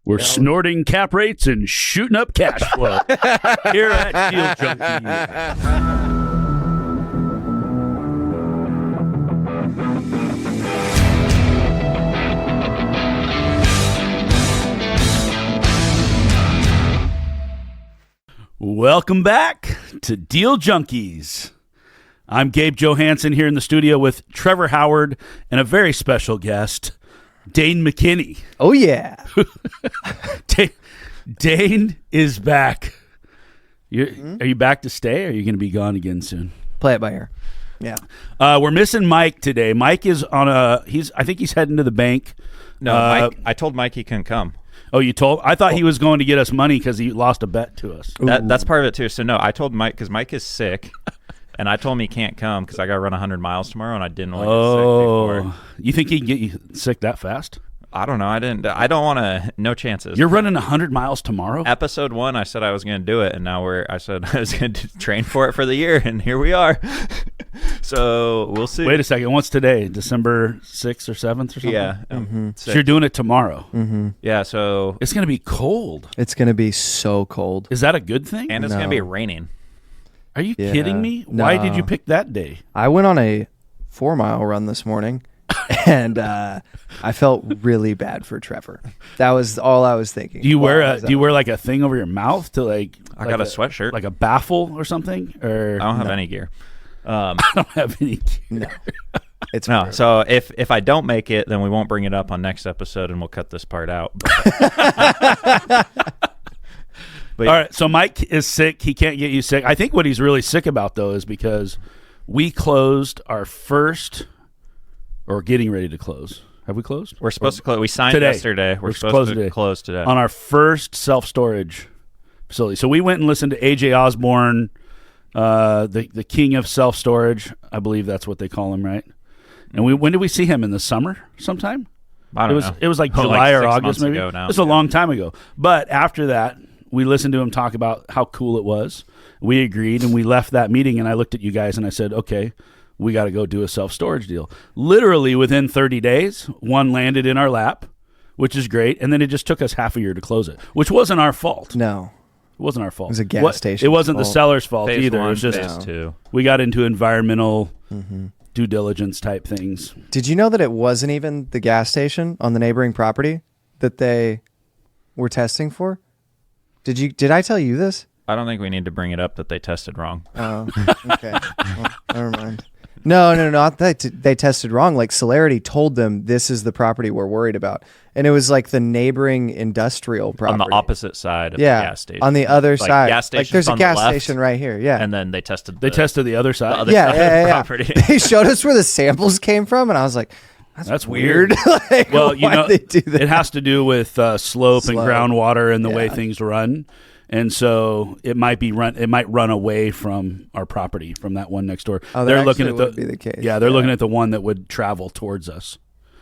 We're snorting cap rates and shooting up cash flow here at Deal Junkie. Welcome back to Deal Junkies. I'm Gabe Johansson here in the studio with Trevor Howard and a very special guest, Dane McKinney. Oh, yeah. Dane is back. Are you back to stay, or are you going to be gone again soon? Play it by ear. Yeah. We're missing Mike today. Mike is on I think he's heading to the bank. No, Mike, I told Mike he couldn't come. Oh, you told? I thought he was going to get us money because he lost a bet to us. That's part of it, too. So, no, I told Mike because Mike is sick, and I told him he can't come because I got to run 100 miles tomorrow, and I didn't want to get sick before. You think he can get you sick that fast? I don't know. I don't want to. No chances. You're running 100 miles tomorrow? Episode 1, I said I was going to do it, and now I said I was going to train for it for the year, and here we are. So we'll see. Wait a second. What's today? December 6th or 7th or something? Yeah. So you're doing it tomorrow? Mm-hmm. Yeah. So it's going to be cold. It's going to be so cold. Is that a good thing? And it's going to be raining. Are you kidding me? No. Why did you pick that day? I went on a 4-mile run this morning, and I felt really bad for Trevor. That was all I was thinking. Do you wear like a thing over your mouth to like? I got a sweatshirt, like a baffle or something. Or I don't have any gear. I don't have any gear. No. It's no. weird. So if I don't make it, then we won't bring it up on next episode, and we'll cut this part out. But all right, so Mike is sick. He can't get you sick. I think what he's really sick about, though, is because we closed our first, or getting ready to close. Have we closed? We're supposed to close. We signed today. Yesterday. We're supposed to close today. On our first self-storage facility. So we went and listened to A.J. Osborne, the king of self-storage. I believe that's what they call him, right? And when did we see him? In the summer sometime? I don't know. It was like July or 6 August months maybe. ago now. It was a long time ago. But after that, we listened to him talk about how cool it was. We agreed, and we left that meeting, and I looked at you guys, and I said, okay, we got to go do a self-storage deal. Literally within 30 days, one landed in our lap, which is great, and then it just took us half a year to close it, which wasn't our fault. No. It wasn't our fault. It was a gas station. It wasn't the seller's fault Phase either. one, It was just phase 2. We got into environmental due diligence type things. Did you know that it wasn't even the gas station on the neighboring property that they were testing for? Did I tell you this? I don't think we need to bring it up that they tested wrong. Oh, okay. Well, never mind. No. Not that they tested wrong. Like Celerity told them this is the property we're worried about, and it was like the neighboring industrial property On the opposite side of the gas station. On the other side. Gas like there's a gas station right here. Yeah. And then they tested the other side. The other side of the property. They showed us where the samples came from, and I was like, that's weird. Like, well, you know, they do that? It has to do with slope and groundwater and the way things run. And so it might run away from our property, from that one next door. Oh, they're looking at would be the case. Yeah, they're looking at the one that would travel towards us.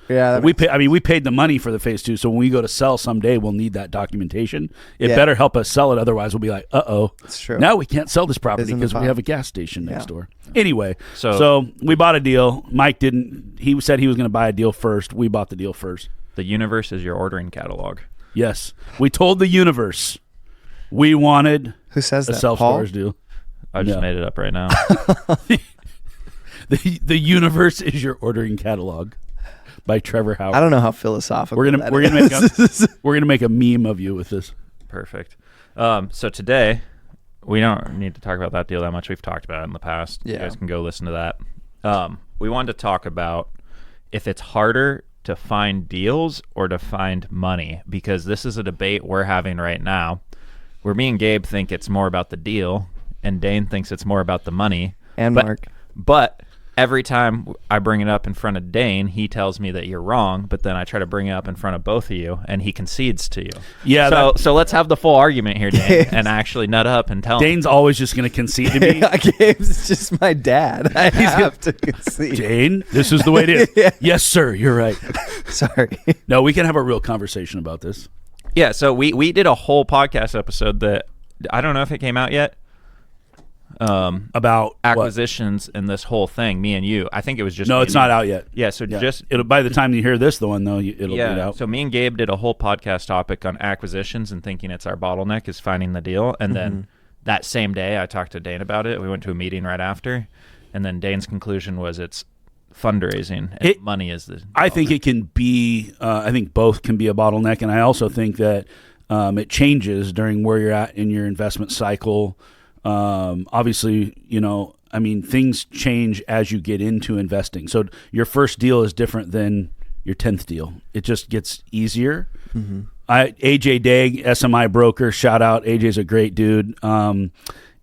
Yeah, we paid the money for the phase 2, so when we go to sell someday, we'll need that documentation. It better help us sell it, otherwise we'll be like, That's true. Now we can't sell this property because we have a gas station next door. Anyway, so we bought a deal. Mike didn't. He said he was going to buy a deal first. We bought the deal first. The universe is your ordering catalog. Yes, we told the universe we wanted Who says a that? self-storage deal. I just made it up right now. The universe is your ordering catalog. By Trevor Howard. I don't know how philosophical we're gonna make a meme of you with this. Perfect. So today we don't need to talk about that deal that much. We've talked about it in the past. Yeah. You guys can go listen to that. We wanted to talk about if it's harder to find deals or to find money, because this is a debate we're having right now, where me and Gabe think it's more about the deal, and Dane thinks it's more about the money. Mark. But every time I bring it up in front of Dane, he tells me that you're wrong, but then I try to bring it up in front of both of you, and he concedes to you. Yeah. So let's have the full argument here, Dane, and actually nut up and tell Dane's always just going to concede to me. Gabe's just my dad. I have to concede. Dane, this is the way it is. Yeah. Yes, sir. You're right. Sorry. No, we can have a real conversation about this. Yeah, so we did a whole podcast episode that I don't know if it came out yet. About acquisitions and this whole thing. Me and you. I think it was just no, it's not out yet. Yeah, so it'll by the time you hear this, the one though, it'll be out. So me and Gabe did a whole podcast topic on acquisitions and thinking it's our bottleneck is finding the deal. And then that same day, I talked to Dane about it. We went to a meeting right after, and then Dane's conclusion was it's fundraising and money is the bottleneck. I think it can be. I think both can be a bottleneck, and I also think that it changes during where you're at in your investment cycle. Obviously, things change as you get into investing. So your first deal is different than your 10th deal. It just gets easier. AJ Dagg, SMI broker, shout out. AJ's a great dude, and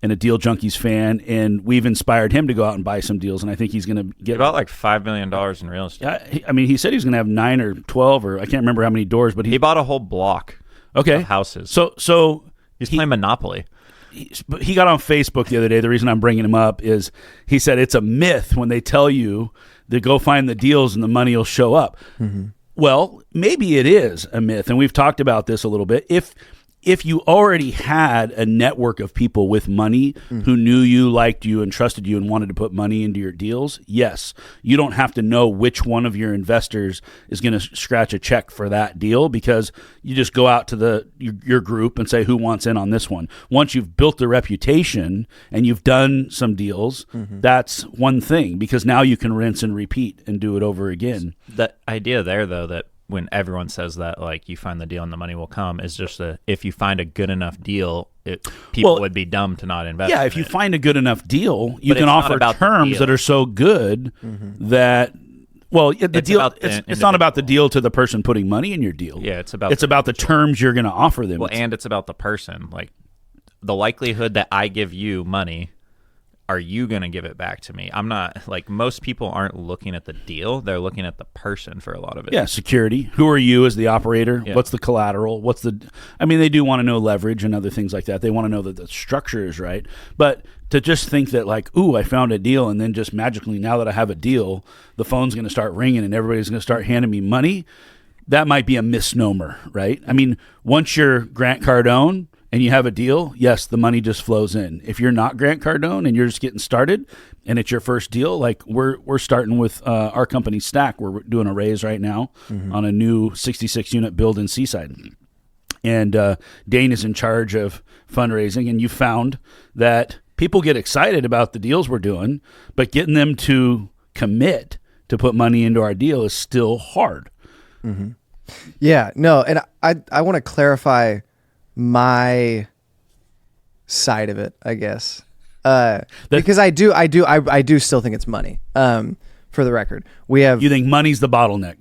a Deal Junkies fan. And we've inspired him to go out and buy some deals. And I think he's going to get about like $5 million in real estate. He said he's going to have 9 or 12, or I can't remember how many doors, but he bought a whole block of houses. So he's playing Monopoly. He got on Facebook the other day. The reason I'm bringing him up is he said it's a myth when they tell you to go find the deals and the money will show up. Well, maybe it is a myth, and we've talked about this a little bit. If you already had a network of people with money who knew you, liked you, and trusted you and wanted to put money into your deals, yes, you don't have to know which one of your investors is going to scratch a check for that deal, because you just go out to your group and say, who wants in on this one? Once you've built the reputation and you've done some deals, that's one thing, because now you can rinse and repeat and do it over again. The idea there, though, that when everyone says that, like, you find the deal and the money will come, is just that if you find a good enough deal, people would be dumb to not invest. Yeah, if you find a good enough deal, you can offer terms that are so good that, it's not about the deal to the person putting money in your deal. Yeah, it's about the terms you're going to offer them. Well, and it's about the person. Like, the likelihood that I give you money, are you going to give it back to me? I'm not, like, most people aren't looking at the deal. They're looking at the person for a lot of it. Yeah, security. Who are you as the operator? Yeah. What's the collateral? They do want to know leverage and other things like that. They want to know that the structure is right. But to just think that, like, ooh, I found a deal, and then just magically, now that I have a deal, the phone's going to start ringing and everybody's going to start handing me money, that might be a misnomer, right? I mean, once you're Grant Cardone and you have a deal, yes, the money just flows in. If you're not Grant Cardone and you're just getting started and it's your first deal, like we're starting with our company Stack. We're doing a raise right now on a new 66-unit build in Seaside. And Dane is in charge of fundraising, and you found that people get excited about the deals we're doing, but getting them to commit to put money into our deal is still hard. Yeah, no, and I want to clarify my side of it, I guess, because I do still think it's money. For the record, you think money's the bottleneck?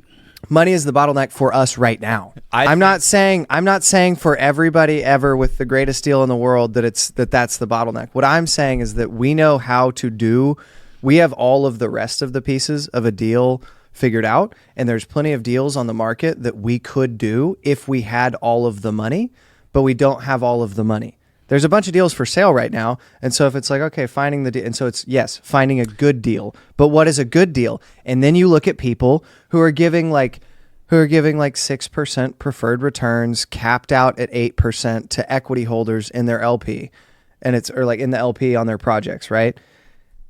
Money is the bottleneck for us right now. I'm not saying for everybody ever with the greatest deal in the world that's the bottleneck. What I'm saying is that we know how to do. We have all of the rest of the pieces of a deal figured out, and there's plenty of deals on the market that we could do if we had all of the money. But we don't have all of the money. There's a bunch of deals for sale right now. And so if it's like, okay, finding the deal. And so it's, yes, finding a good deal. But what is a good deal? And then you look at people who are giving like 6% preferred returns, capped out at 8% to equity holders in their LP. And in the LP on their projects, right?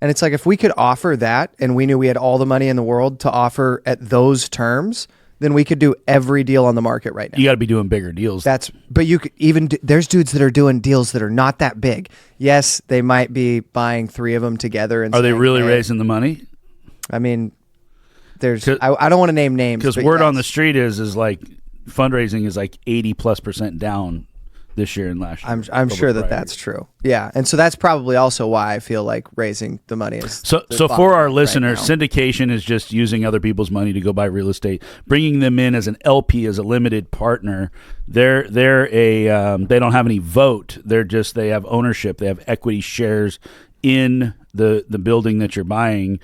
And it's like, if we could offer that and we knew we had all the money in the world to offer at those terms, then we could do every deal on the market right now. You got to be doing bigger deals. But you could there's dudes that are doing deals that are not that big. Yes, they might be buying 3 of them together. And are they really raising the money? I mean, I don't want to name names. Because word on the street is like fundraising is like 80+% down this year and last year. I'm sure that's true. Yeah, and so that's probably also why I feel like raising the money is so for our listeners. Syndication is just using other people's money to go buy real estate, bringing them in as an LP, as a limited partner. They're they don't have any vote. They have ownership. They have equity shares in the building that you're buying.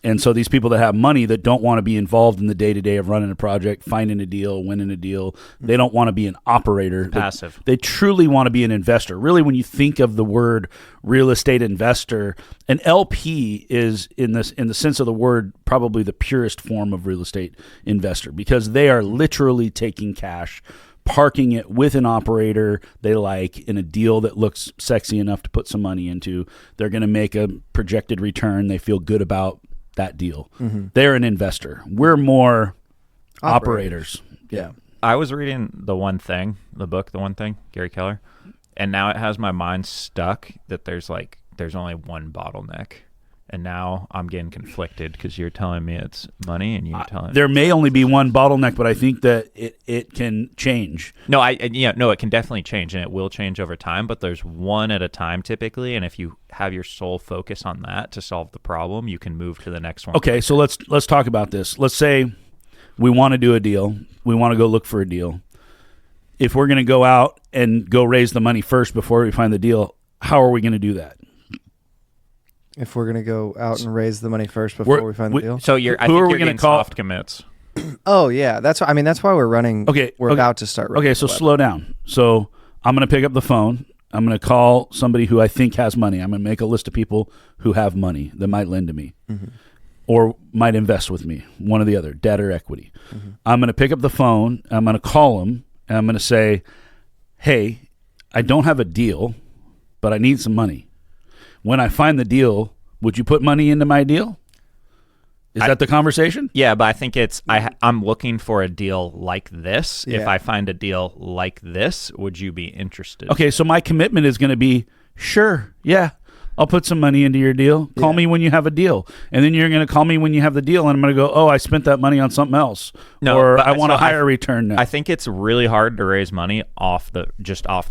And so these people that have money that don't want to be involved in the day-to-day of running a project, finding a deal, winning a deal, they don't want to be an operator. Passive. They truly want to be an investor. Really, when you think of the word real estate investor, an LP is, in the sense of the word, probably the purest form of real estate investor, because they are literally taking cash, parking it with an operator they like in a deal that looks sexy enough to put some money into. They're going to make a projected return. They feel good about that deal. They're an investor. We're more operators. Yeah. I was reading The One Thing, the book, The One Thing, Gary Keller, and now it has my mind stuck that there's only one bottleneck. And now I'm getting conflicted because you're telling me it's money, and you're telling there may only be one bottleneck, but I think that it can change. No, it can definitely change, and it will change over time. But there's one at a time typically, and if you have your sole focus on that to solve the problem, you can move to the next one. Okay, so let's talk about this. Let's say we want to do a deal. We want to go look for a deal. If we're going to go out and go raise the money first before we find the deal, how are we going to do that? If we're going to go out and raise the money first before we find the deal. So I think you're getting soft commits. Oh yeah, that's why we're running. Okay, we're about to start. Okay, so slow down. So I'm going to pick up the phone. I'm going to call somebody who I think has money. I'm going to make a list of people who have money that might lend to me or might invest with me, one or the other, debt or equity. I'm going to pick up the phone. I'm going to call them, and I'm going to say, hey, I don't have a deal, but I need some money. When I find the deal, would you put money into my deal? Is that the conversation? Yeah, but I think it's I'm looking for a deal like this. Yeah. If I find a deal like this, would you be interested? Okay, so my commitment is going to be, sure, yeah, I'll put some money into your deal. Call me when you have a deal. And then you're going to call me when you have the deal, and I'm going to go, oh, I spent that money on something else. No, or but I want a higher return now. I think it's really hard to raise money off the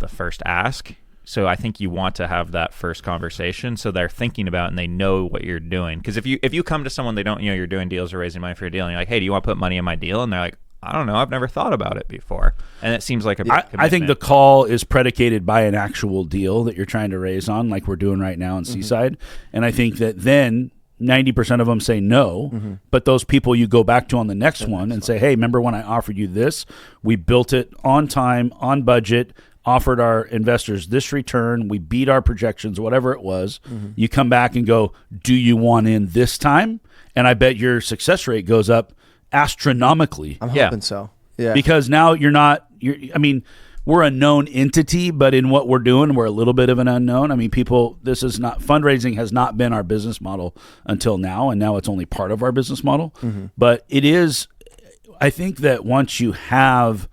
first ask. So I think you want to have that first conversation so they're thinking about it and they know what you're doing. Because if you come to someone they don't, you're doing deals or raising money for a deal, and you're like, hey, do you want to put money in my deal? And they're like, I don't know, I've never thought about it before. And it seems like a big commitment. I think the call is predicated by an actual deal that you're trying to raise on, like we're doing right now in Seaside. And I think that then 90% of them say no, but those people you go back to on the next one and say, hey, remember when I offered you this? We built it on time, on budget, offered our investors this return, we beat our projections, whatever it was. You come back and go, do you want in this time? And I bet your success rate goes up astronomically. I'm hoping so. Yeah. Because now we're a known entity, but in what we're doing, we're a little bit of an unknown. I mean, fundraising has not been our business model until now, and now it's only part of our business model. But it is, I think that once you have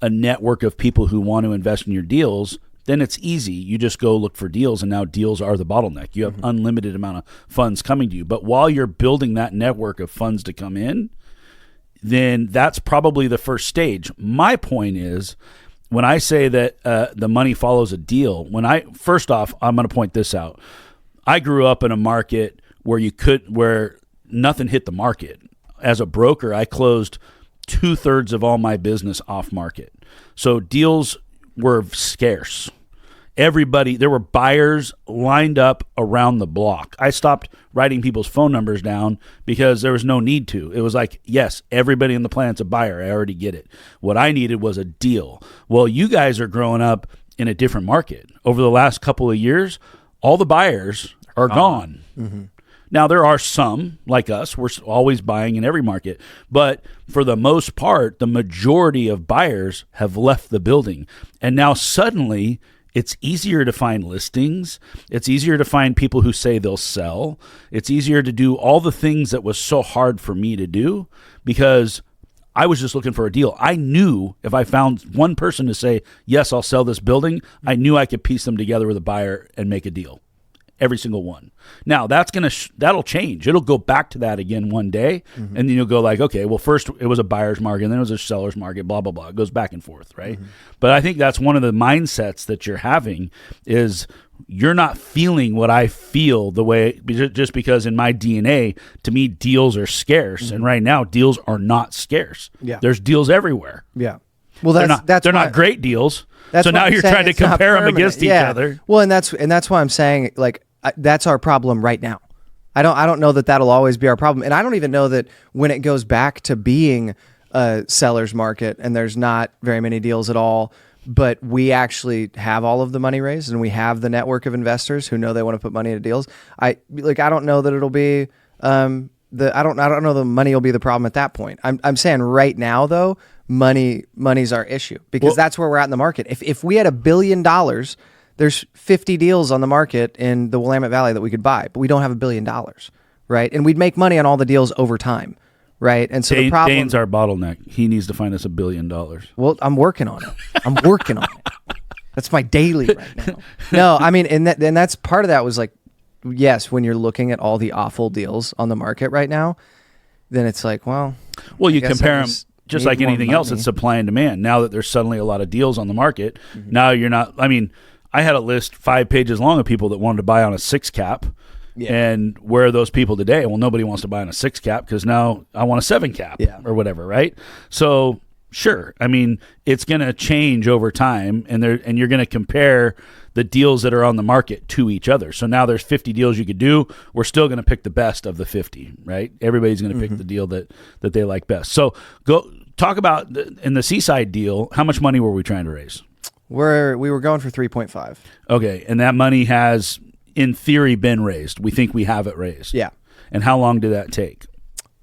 a network of people who want to invest in your deals, then it's easy. You just go look for deals, and now deals are the bottleneck. You have unlimited amount of funds coming to you. But while you're building that network of funds to come in, then that's probably the first stage. My point is, when I say that the money follows a deal, first off, I'm going to point this out. I grew up in a market where nothing hit the market. As a broker, I closed 2/3 of all my business off market. So deals were scarce. There were buyers lined up around the block. I stopped writing people's phone numbers down because there was no need to. It was like, yes, everybody in the planet's a buyer. I already get it. What I needed was a deal. Well, you guys are growing up in a different market. Over the last couple of years, all the buyers are gone. Now, there are some, like us, we're always buying in every market. But for the most part, the majority of buyers have left the building. And now suddenly, it's easier to find listings. It's easier to find people who say they'll sell. It's easier to do all the things that was so hard for me to do because I was just looking for a deal. I knew if I found one person to say, yes, I'll sell this building, I knew I could piece them together with a buyer and make a deal. Every single one. Now that'll change. It'll go back to that again one day, and then you'll go like, okay, well, first it was a buyer's market, and then it was a seller's market, blah blah blah. It goes back and forth, right? But I think that's one of the mindsets that you're having is you're not feeling what I feel the way just because in my DNA, to me, deals are scarce, and right now deals are not scarce. Yeah, there's deals everywhere. Yeah, well, they're not great deals. So now you're trying to compare them against each other. Well, and that's why I'm saying like that's our problem right now. I don't know that that'll always be our problem, and I don't even know that when it goes back to being a seller's market and there's not very many deals at all, but we actually have all of the money raised and we have the network of investors who know they want to put money into deals. I don't know that it'll be I don't know the money will be the problem at that point. I'm saying right now though, money's our issue because that's where we're at in the market. If we had $1 billion, there's 50 deals on the market in the Willamette Valley that we could buy, but we don't have $1 billion, right? And we'd make money on all the deals over time, right? And so the problem, Dane's our bottleneck. He needs to find us $1 billion. Well, I'm working on it. That's my daily right now. No, I mean, and that's part of that was like, yes, when you're looking at all the awful deals on the market right now, then it's like, well, you compare them just like anything else. It's supply and demand. Now that there's suddenly a lot of deals on the market, now you're not. I mean, I had a list 5 pages long of people that wanted to buy on a 6 cap. Yeah. And where are those people today? Well, nobody wants to buy on a 6 cap because now I want a 7 cap or whatever, right? So sure, I mean, it's going to change over time, and you're going to compare the deals that are on the market to each other. So now there's 50 deals you could do. We're still going to pick the best of the 50, right? Everybody's going to pick the deal that they like best. So go talk about in the Seaside deal. How much money were we trying to raise? We were going for 3.5. Okay, and that money has, in theory, been raised. We think we have it raised. Yeah. And how long did that take?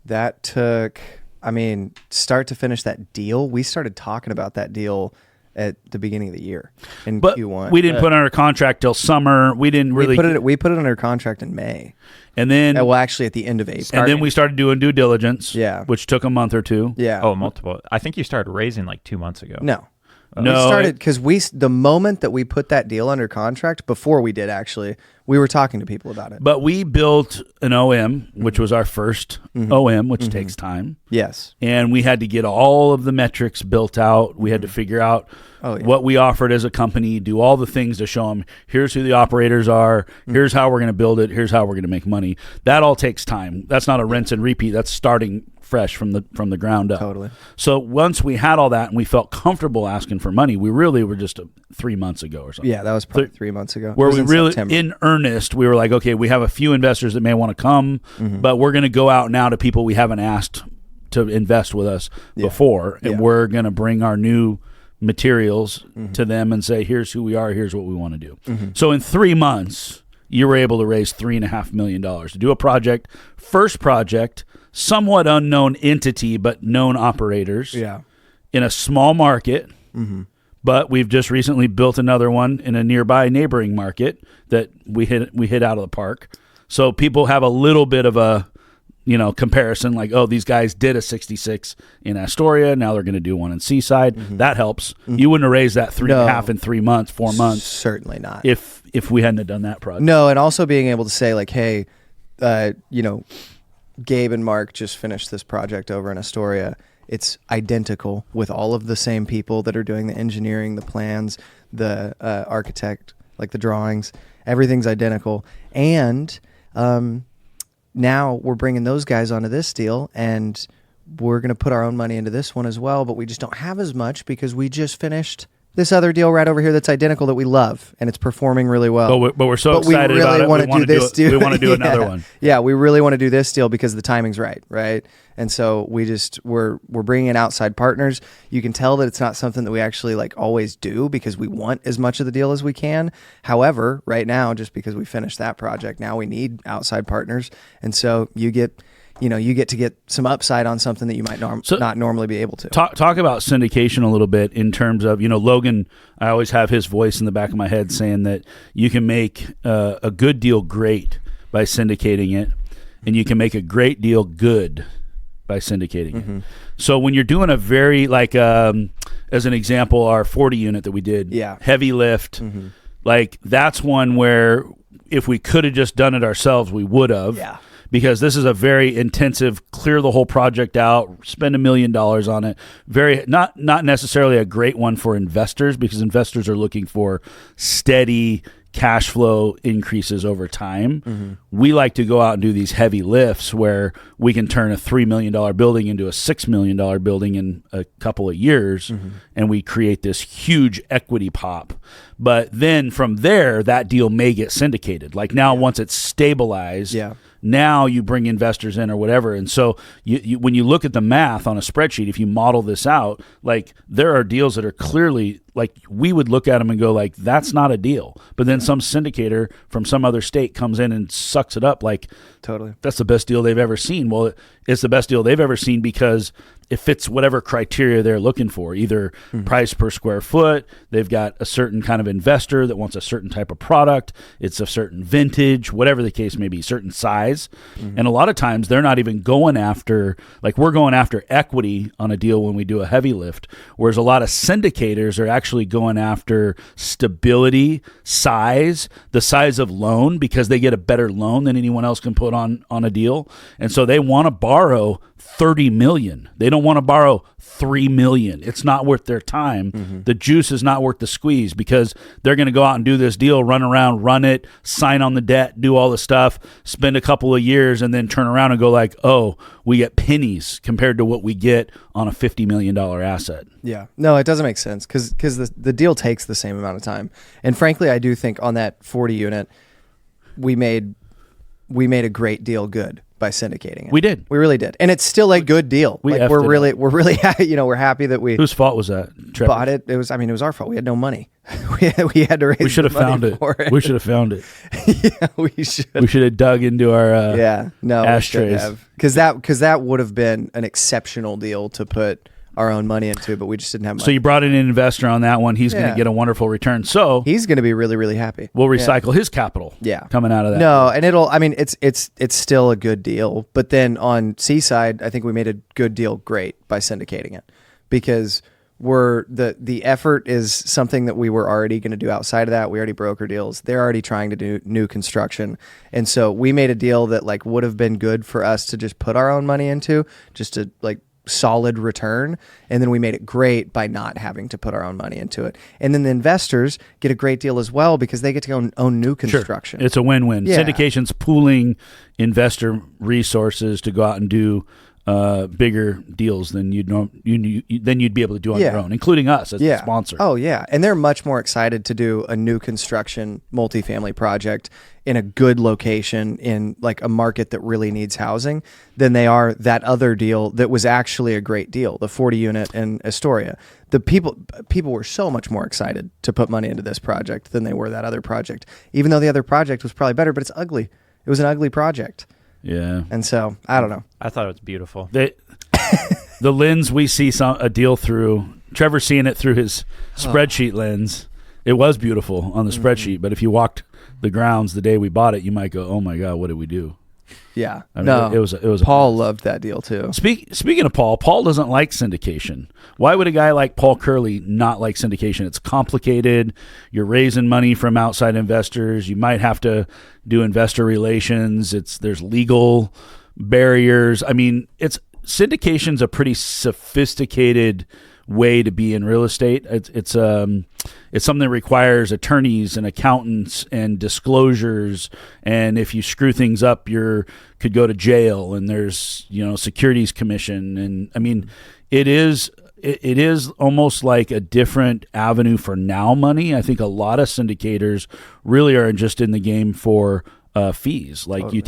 That took, I mean, start to finish that deal. We started talking about that deal at the beginning of the year in Q1. We didn't put it under contract till summer. We didn't really. We put it under contract in May. And then, well, actually, at the end of April. And then we started doing due diligence. Yeah. Which took a month or two. Yeah. Oh, multiple. I think you started raising like 2 months ago. No. No, we started because the moment that we put that deal under contract, before we did actually, we were talking to people about it. But we built an OM, which was our first OM, which takes time. Yes. And we had to get all of the metrics built out. We had to figure out what we offered as a company, do all the things to show them, here's who the operators are, here's how we're going to build it, here's how we're going to make money. That all takes time. That's not a rinse and repeat. That's starting fresh from the ground up. Totally. So once we had all that and we felt comfortable asking for money, we really were just 3 months ago or something. Yeah, that was probably 3 months ago. Where we really, September. in earnest, we were like, okay, we have a few investors that may want to come, but we're going to go out now to people we haven't asked to invest with us before, and we're going to bring our new materials to them and say, here's who we are, here's what we want to do. So in 3 months, you were able to raise $3.5 million to do a project, first project, somewhat unknown entity, but known operators in a small market. But we've just recently built another one in a nearby neighboring market that we hit out of the park. So people have a little bit of a comparison, like, oh, these guys did a 66 in Astoria, now they're going to do one in Seaside. That helps. You wouldn't have raised that 3.5 in 3 months, 4 months. Certainly not. If we hadn't have done that project. No, and also being able to say like, hey, Gabe and Mark just finished this project over in Astoria. It's identical with all of the same people that are doing the engineering, the plans, the architect, like the drawings. Everything's identical. And now we're bringing those guys onto this deal, and we're going to put our own money into this one as well, but we just don't have as much because we just finished this other deal right over here that's identical that we love, and it's performing really well. But we're so excited about it. We want to do this deal. We want to do another one. Yeah, we really want to do this deal because the timing's right? And so we're bringing in outside partners. You can tell that it's not something that we actually like always do because we want as much of the deal as we can. However, right now, just because we finished that project, now we need outside partners, and so you get to get some upside on something that you might not normally be able to. Talk about syndication a little bit in terms of, Logan, I always have his voice in the back of my head saying that you can make a good deal great by syndicating it, and you can make a great deal good by syndicating it. So when you're doing a very, like, as an example, our 40 unit that we did, heavy lift, like that's one where if we could have just done it ourselves, we would have. Yeah. Because this is a very intensive, clear the whole project out, spend $1 million on it. Very not necessarily a great one for investors because investors are looking for steady cash flow increases over time. We like to go out and do these heavy lifts where we can turn a $3 million building into a $6 million building in a couple of years, and we create this huge equity pop. But then from there, that deal may get syndicated. Like now, once it's stabilized, Now you bring investors in or whatever. And so when you look at the math on a spreadsheet, if you model this out, like there are deals that are clearly like we would look at them and go like, that's not a deal. But then some syndicator from some other state comes in and sucks it up like, totally, that's the best deal they've ever seen. Well, it's the best deal they've ever seen because it fits whatever criteria they're looking for, either price per square foot, they've got a certain kind of investor that wants a certain type of product, it's a certain vintage, whatever the case may be, certain size. And a lot of times they're not even going after, like we're going after equity on a deal when we do a heavy lift, whereas a lot of syndicators are actually going after stability, size, the size of loan, because they get a better loan than anyone else can put on a deal. And so they want to borrow $30 million. They don't want to borrow $3 million. It's not worth their time. The juice is not worth the squeeze because they're going to go out and do this deal, run around, run it, sign on the debt, do all the stuff, spend a couple of years, and then turn around and go like, oh, we get pennies compared to what we get on a $50 million asset. Yeah. No, it doesn't make sense because the deal takes the same amount of time. And frankly, I do think on that 40 unit, we made a great deal good by syndicating it. We did. We really did. And it's still a good deal. We're really happy, we're happy that we Whose fault was that? Trevor? bought it. It was our fault. We had no money. we had to raise We should have found it. We should have found it. Yeah, we should. We should have dug into our ashtrays. Because that would have been an exceptional deal to put our own money into, but we just didn't have money. So you brought in an investor on that one. He's going to get a wonderful return. So he's going to be really, really happy. We'll recycle his capital. Coming out of that. No, and it's still a good deal. But then on Seaside, I think we made a good deal great by syndicating it because the effort is something that we were already going to do outside of that. We already broker deals. They're already trying to do new construction. And so we made a deal that like would have been good for us to just put our own money into, just to like solid return, and then we made it great by not having to put our own money into it. And then the investors get a great deal as well because they get to go own new construction. It's a win-win. Syndication's pooling investor resources to go out and do bigger deals than you'd be able to do on your own, including us as the sponsor. Oh yeah, and they're much more excited to do a new construction multifamily project in a good location in like a market that really needs housing than they are that other deal that was actually a great deal, the 40 unit in Astoria. The people were so much more excited to put money into this project than they were that other project, even though the other project was probably better, but it's ugly. It was an ugly project. Yeah. And so, I don't know. I thought it was beautiful. The lens we see a deal through, Trevor seeing it through his spreadsheet lens, it was beautiful on the spreadsheet, but if you walked the grounds the day we bought it, you might go, oh my God, what did we do? Yeah. I mean, it was Paul loved that deal too. Speaking of Paul doesn't like syndication. Why would a guy like Paul Curley not like syndication? It's complicated. You're raising money from outside investors. You might have to do investor relations. There's legal barriers. I mean, syndication's a pretty sophisticated way to be in real estate. It's something that requires attorneys and accountants and disclosures, and if you screw things up, you could go to jail, and there's securities commission, and I mean it is almost like a different avenue for now money. I think a lot of syndicators really are just in the game for fees. Like totally. you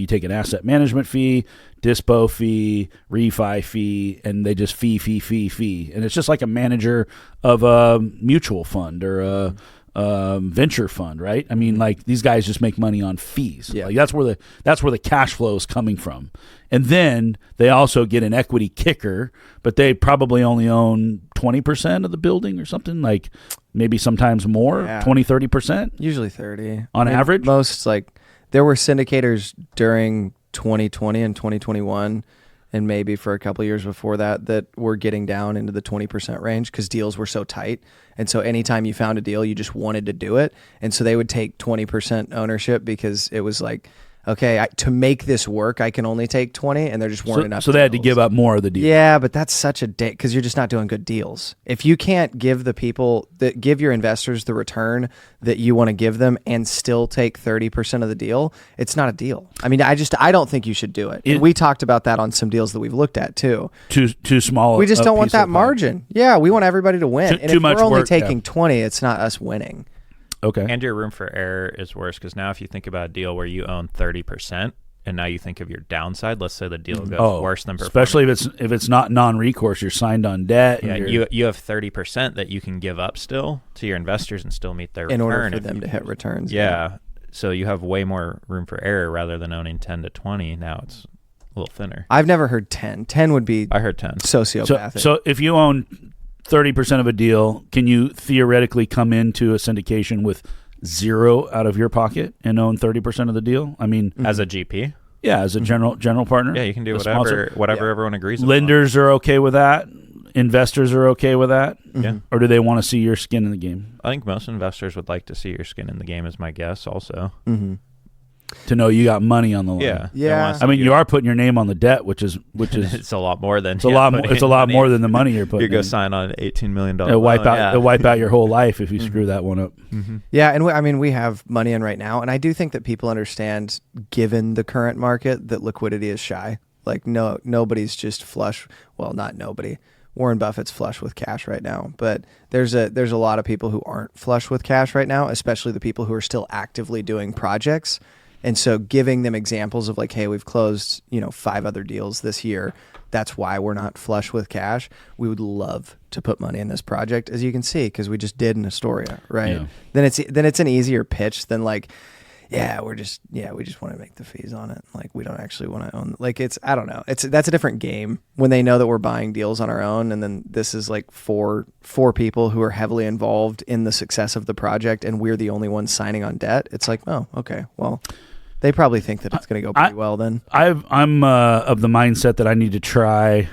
take an asset management fee, dispo fee, refi fee, and they just fee. And it's just like a manager of a mutual fund or a venture fund, right? I mean, like these guys just make money on fees. Yeah. Like that's where the cash flow is coming from. And then they also get an equity kicker, but they probably only own 20% of the building or something, like maybe sometimes more, 20, 30%. Usually 30. On average? Most, like, there were syndicators during 2020 and 2021, and maybe for a couple of years before that were getting down into the 20% range because deals were so tight. And so anytime you found a deal, you just wanted to do it. And so they would take 20% ownership because it was like, okay, to make this work, I can only take 20, and there just weren't enough. So they had to give up more of the deal. Yeah, but that's such a dick because you're just not doing good deals. If you can't give give your investors the return that you want to give them and still take 30% of the deal, it's not a deal. I mean, I don't think you should do it. And we talked about that on some deals that we've looked at too. Too small. We just don't want that margin. Yeah, we want everybody to win. And too if much we're only work, taking 20, it's not us winning. Okay. And your room for error is worse because now if you think about a deal where you own 30%, and now you think of your downside, let's say the deal goes worse than performing. Especially if it's not non-recourse, you're signed on debt. Yeah, you have 30% that you can give up still to your investors and still meet their return. In order for them to hit returns. Yeah. So you have way more room for error rather than owning 10 to 20. Now it's a little thinner. I've never heard 10. 10 would be I heard 10. Sociopathic. So if you own 30% of a deal, can you theoretically come into a syndication with 0 out of your pocket and own 30% of the deal? I mean, as a GP? Yeah, as a general partner. Yeah, you can do whatever everyone agrees with. Lenders are okay with that. Investors are okay with that. Yeah. Or do they want to see your skin in the game? I think most investors would like to see your skin in the game, is my guess. Also, to know you got money on the line. Yeah. Yeah. I mean, you are putting your name on the debt, which is it's a lot more than it's a lot more than the money you're putting. You go in. sign on an $18 million. It'll wipe out your whole life if you screw that one up. Yeah, and we have money in right now, and I do think that people understand, given the current market, that liquidity is shy. Like nobody's just flush. Well, not nobody. Warren Buffett's flush with cash right now, but there's a lot of people who aren't flush with cash right now, especially the people who are still actively doing projects. And so giving them examples of like, hey, we've closed, 5 other deals this year. That's why we're not flush with cash. We would love to put money in this project, as you can see, because we just did in Astoria, right? Yeah. Then it's an easier pitch than like, we just want to make the fees on it. Like we don't actually want to own. Like I don't know. That's a different game when they know that we're buying deals on our own, and then this is like four people who are heavily involved in the success of the project, and we're the only ones signing on debt. It's like, oh, okay, well. They probably think that it's going to go pretty well then. I'm of the mindset that I need to try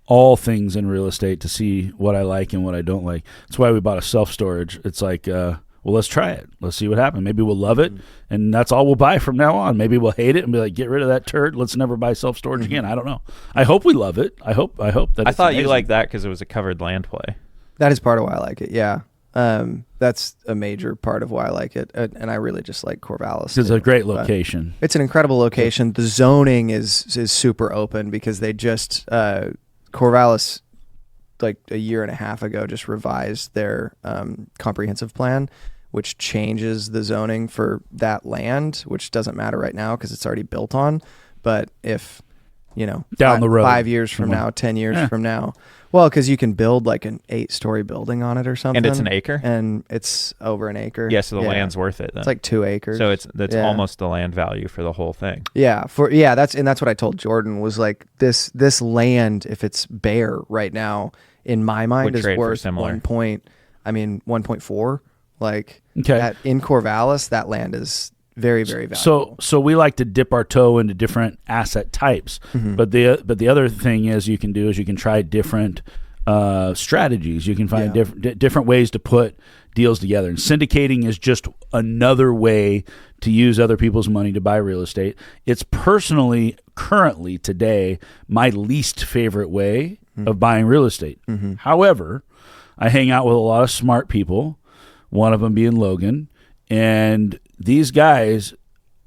all things in real estate to see what I like and what I don't like. That's why we bought a self-storage. It's like, well, let's try it. Let's see what happens. Maybe we'll love it, and that's all we'll buy from now on. Maybe we'll hate it and be like, get rid of that turd. Let's never buy self-storage again. I don't know. I hope we love it. I hope that I thought amazing. You liked that because it was a covered land play. That is part of why I like it, yeah. That's a major part of why I like it, and I really just like Corvallis. It's a great location. It's an incredible location. The zoning is super open because they just Corvallis, like a year and a half ago, just revised their comprehensive plan, which changes the zoning for that land, which doesn't matter right now because it's already built on. But if down the road, 5 years from now, 10 years from now. Well, because you can build like an 8-story building on it or something. And it's an acre? And it's over an acre. Yeah, so the land's worth it then. It's like 2 acres. So that's almost the land value for the whole thing. Yeah, that's what I told Jordan was like this land, if it's bare right now, in my mind is worth 1.4. Like that in Corvallis, that land is very, very valuable. So we like to dip our toe into different asset types, but the other thing is you can try different strategies. You can find different ways to put deals together. And syndicating is just another way to use other people's money to buy real estate. It's personally, currently, today, my least favorite way of buying real estate. However, I hang out with a lot of smart people, one of them being Logan, and these guys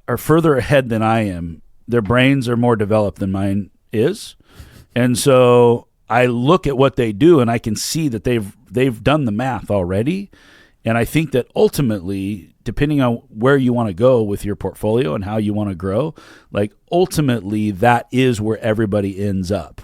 are further ahead than I am. Their brains are more developed than mine is. And so I look at what they do and I can see that they've done the math already. And I think that ultimately, depending on where you want to go with your portfolio and how you want to grow, like ultimately that is where everybody ends up.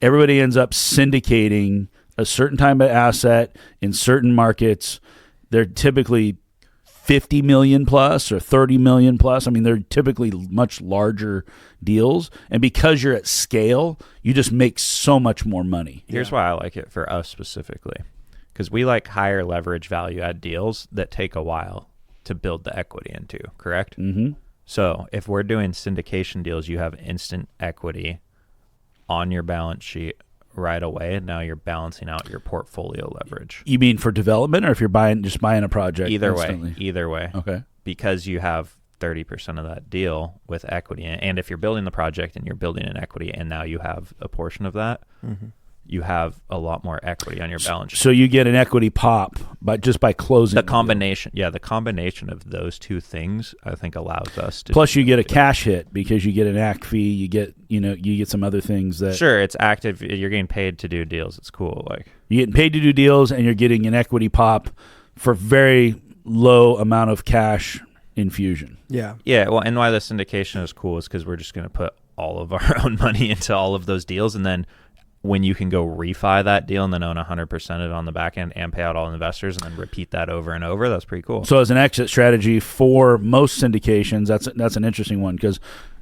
Everybody ends up syndicating a certain type of asset in certain markets. They're typically 50 million plus or 30 million plus. I mean, they're typically much larger deals. And because you're at scale, you just make so much more money. Here's why I like it for us specifically. Because we like higher leverage value add deals that take a while to build the equity into, correct? Mm-hmm. So if we're doing syndication deals, you have instant equity on your balance sheet right away, and now you're balancing out your portfolio leverage. You mean for development, or if you're just buying a project? Either instantly? way. Okay. Because you have 30% of that deal with equity, and if you're building the project and you're building an equity, and now you have a portion of that, you have a lot more equity on your balance sheet. So you get an equity pop just by closing the combination. The combination of those two things, I think, allows us to. Plus, you get a cash hit because you get an act fee. You get some other things that. Sure, it's active. You're getting paid to do deals. It's cool. Like you're getting paid to do deals, and you're getting an equity pop for very low amount of cash infusion. Yeah. Yeah, well, and why the syndication is cool is because we're just going to put all of our own money into all of those deals, and then when you can go refi that deal and then own 100% of it on the back end and pay out all investors and then repeat that over and over, that's pretty cool. So as an exit strategy for most syndications, that's an interesting one, because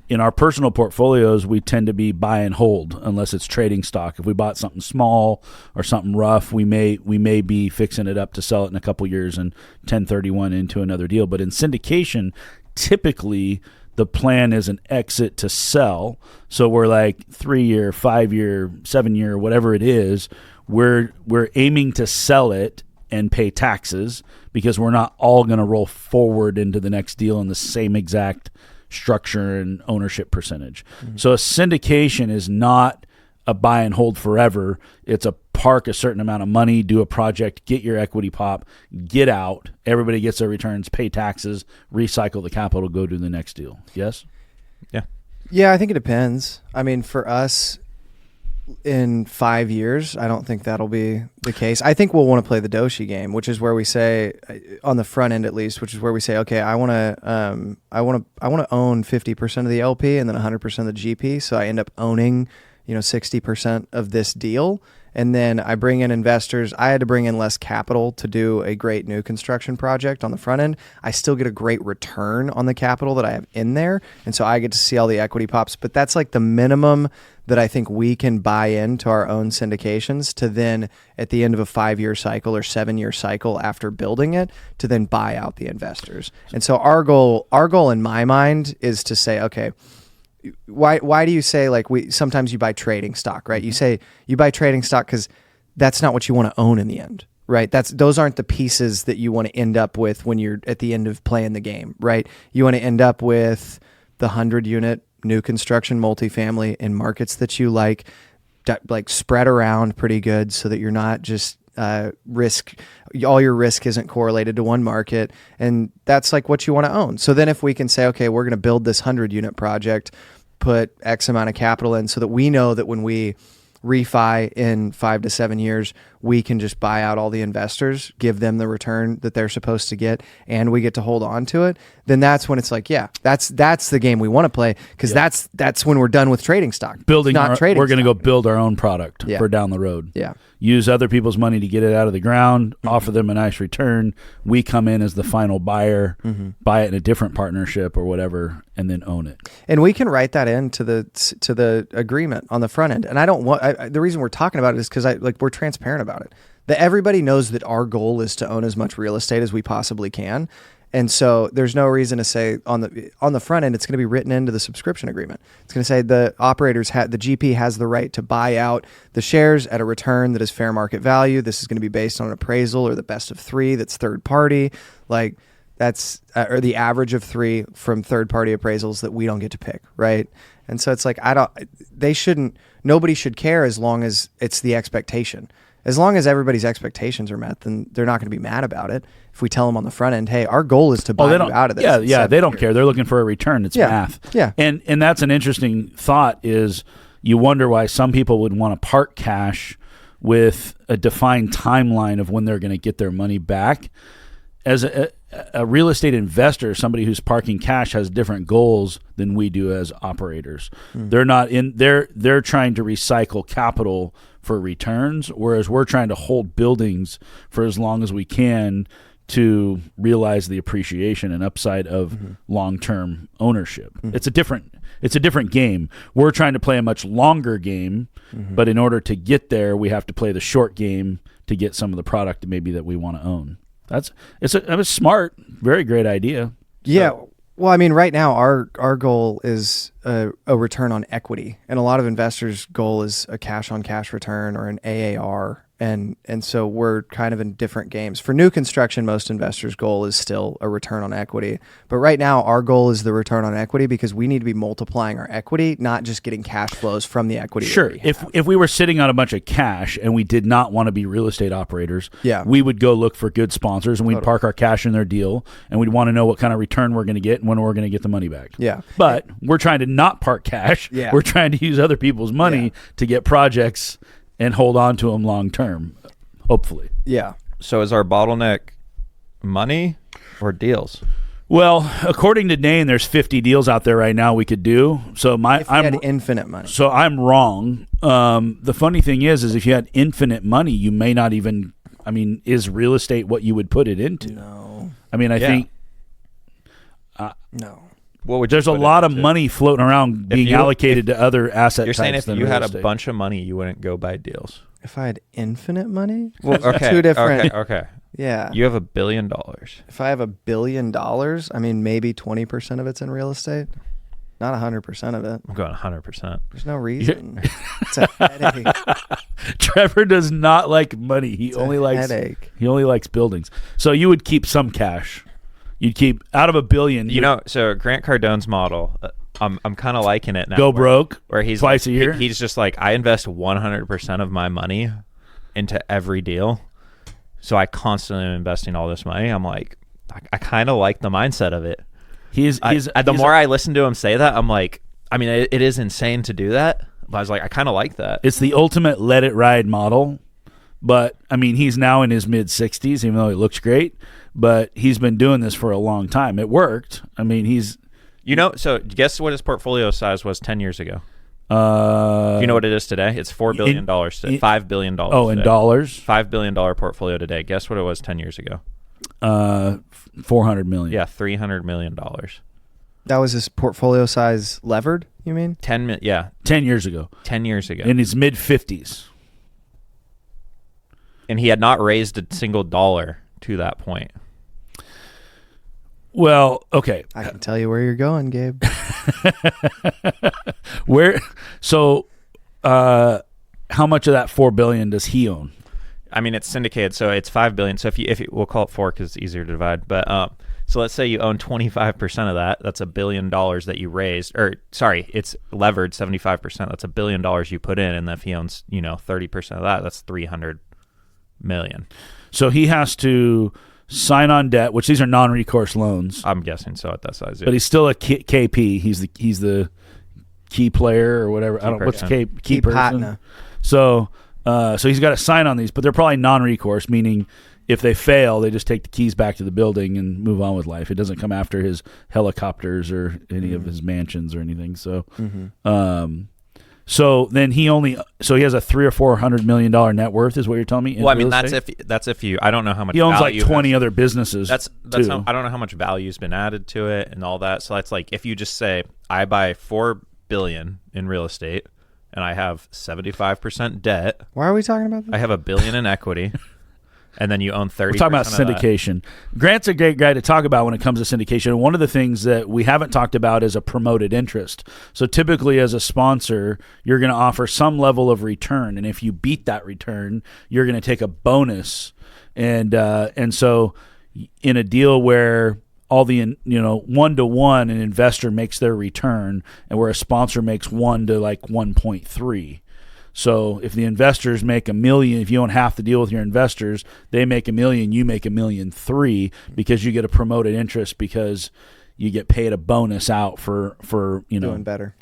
in our personal portfolios, we tend to be buy and hold unless it's trading stock. If we bought something small or something rough, we may be fixing it up to sell it in a couple years and 1031 into another deal. But in syndication, typically the plan is an exit to sell. So we're like 3-year, 5-year, 7-year, whatever it is. We're aiming to sell it and pay taxes, because we're not all going to roll forward into the next deal in the same exact structure and ownership percentage. Mm-hmm. So a syndication is not a buy and hold forever. It's a park a certain amount of money, do a project, get your equity pop, get out, everybody gets their returns, pay taxes, recycle the capital, go to the next deal. Yes? Yeah, I think it depends. I mean, for us, in 5 years, I don't think that'll be the case. I think we'll want to play the Doshi game, which is where we say, on the front end at least, which is where we say, okay, I want to own 50% of the LP and then 100% of the GP, so I end up owning 60% of this deal. And then I bring in investors. I had to bring in less capital to do a great new construction project on the front end. I still get a great return on the capital that I have in there. And so I get to see all the equity pops. But that's like the minimum that I think we can buy into our own syndications to then at the end of a 5-year cycle or 7-year cycle after building it to then buy out the investors. And so our goal in my mind is to say, okay, why do you say, like, sometimes you buy trading stock, right? You say you buy trading stock because that's not what you want to own in the end, right? Those aren't the pieces that you want to end up with when you're at the end of playing the game, right? You want to end up with the 100-unit new construction multifamily in markets that you like spread around pretty good, so that you're not just all your risk isn't correlated to one market, and that's like what you want to own. So then if we can say, okay, we're going to build this 100-unit project, put X amount of capital in, so that we know that when we refi in 5 to 7 years, we can just buy out all the investors, give them the return that they're supposed to get, and we get to hold on to it, then that's when it's like, yeah, that's the game we want to play, because that's when we're done with trading stock. We're going to go build our own product for down the road. Yeah. Use other people's money to get it out of the ground, offer them a nice return. We come in as the final buyer, buy it in a different partnership or whatever, and then own it. And we can write that into the agreement on the front end. And I don't want the reason we're talking about it is because we're transparent about it. That everybody knows that our goal is to own as much real estate as we possibly can. And so there's no reason to say on the front end, it's going to be written into the subscription agreement. It's going to say the GP has the right to buy out the shares at a return that is fair market value. This is going to be based on an appraisal or the best of 3 that's third party. Like that's or the average of 3 from third party appraisals that we don't get to pick, right? And so it's like nobody should care as long as it's the expectation. As long as everybody's expectations are met, then they're not going to be mad about it. If we tell them on the front end, hey, our goal is to buy you out of this. Yeah, they don't care. They're looking for a return. It's math. Yeah. And that's an interesting thought, is you wonder why some people would want to park cash with a defined timeline of when they're going to get their money back. As a real estate investor, somebody who's parking cash has different goals than we do as operators. They're trying to recycle capital for returns, whereas we're trying to hold buildings for as long as we can to realize the appreciation and upside of long-term ownership. It's a different game. We're trying to play a much longer game, but in order to get there, we have to play the short game to get some of the product maybe that we want to own. It's a smart, very great idea. Yeah. Well, I mean, right now our goal is a return on equity, and a lot of investors' goal is a cash on cash return or an AAR. And so we're kind of in different games. For new construction, most investors' goal is still a return on equity. But right now, our goal is the return on equity, because we need to be multiplying our equity, not just getting cash flows from the equity. Sure. If we were sitting on a bunch of cash and we did not want to be real estate operators, we would go look for good sponsors, and we'd park our cash in their deal, and we'd want to know what kind of return we're going to get and when we're going to get the money back. Yeah. But we're trying to not park cash. Yeah. We're trying to use other people's money to get projects and hold on to them long term, hopefully. Yeah. So is our bottleneck money or deals? Well, according to Dane, there's 50 deals out there right now we could do. So If you had infinite money. So I'm wrong. The funny thing is if you had infinite money, you may not even. I mean, is real estate what you would put it into? No. I mean, I think no. What would you there's a put it lot of into? money floating around being allocated to other asset You're types. saying if than you real had estate. a bunch of money, you wouldn't go buy deals. If I had infinite money? Well, okay. Two different. Okay. Yeah. You have $1 billion. If I have $1 billion, I mean, maybe 20% of it's in real estate. Not 100% of it. I'm going 100%. There's no reason. It's a headache. Trevor does not like money. He It's only a likes headache. he only likes buildings. So you would keep some cash. You'd keep out of $1 billion. You know, so Grant Cardone's model, I'm kind of liking it now. go broke where he's twice a year. He's just like, I invest 100% of my money into every deal. So I constantly am investing all this money. I'm like, I kind of like the mindset of it. The more I listen to him say that, I'm like, I mean, it is insane to do that. But I was like, I kind of like that. It's the ultimate let it ride model. But I mean, he's now in his mid 60s, even though he looks great. But he's been doing this for a long time. It worked. I mean, So guess what his portfolio size was 10 years ago? Do you know what it is today? It's $4 billion today. $5 billion. Oh, in today. dollars? $5 billion portfolio today. Guess what it was 10 years ago? 400 million. Yeah, $300 million. That was his portfolio size levered, you mean? 10 years ago. 10 years ago. In his mid 50s. And he had not raised a single dollar to that point. Well, okay. I can tell you where you're going, Gabe. How much of that $4 billion does he own? I mean, it's syndicated, so it's $5 billion. So if you we'll call it 4 because it's easier to divide. But so let's say you own 25% of that. That's $1 billion that you raised. Or sorry, it's levered 75%. That's $1 billion you put in, and if he owns 30% of that, that's $300 million. So he has to sign on debt, which these are non-recourse loans. I'm guessing so at that size. Yeah. But he's still a KP. He's the key player or whatever. I don't know what's key person. Partner. So he's got to sign on these, but they're probably non-recourse, meaning if they fail, they just take the keys back to the building and move on with life. It doesn't come after his helicopters or any of his mansions or anything. So, so then he has a $300 or $400 million net worth, is what you're telling me. Well, I mean, that's if you. I don't know how much. He owns like value 20 other businesses. That's how, I don't know how much value's been added to it and all that. So that's like if you just say I buy $4 billion in real estate and I have 75% debt. Why are we talking about this? I have $1 billion in equity. And then you own 30%. We're talking about syndication. Grant's a great guy to talk about when it comes to syndication. And one of the things that we haven't talked about is a promoted interest. So typically as a sponsor, you're going to offer some level of return. And if you beat that return, you're going to take a bonus. And so in a deal where all the 1-to-1 an investor makes their return and where a sponsor makes 1 to like 1.3. So if the investors make $1 million, if you own half the deal with your investors, they make $1 million, you make $1.3 million because you get a promoted interest because you get paid a bonus out for doing better.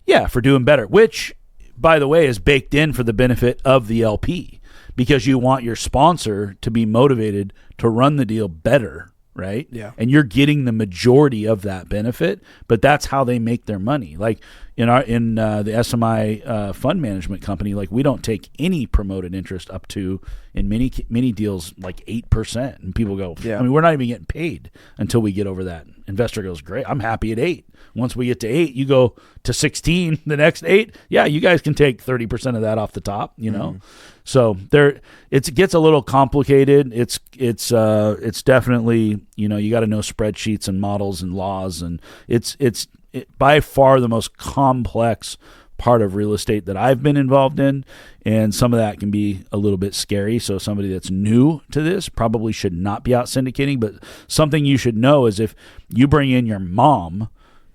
Yeah, for doing better, which, by the way, is baked in for the benefit of the LP because you want your sponsor to be motivated to run the deal better. Right? Yeah. And you're getting the majority of that benefit, but that's how they make their money. Like in the SMI fund management company, like we don't take any promoted interest up to in many deals like 8%. And people go, yeah. I mean, we're not even getting paid until we get over that. Investor goes, great, I'm happy at 8. Once we get to 8, you go to 16, the next 8. Yeah, you guys can take 30% of that off the top, So it gets a little complicated. It's definitely, you got to know spreadsheets and models and laws, and it's by far the most complex part of real estate that I've been involved in, and some of that can be a little bit scary. So somebody that's new to this probably should not be out syndicating, but something you should know is if you bring in your mom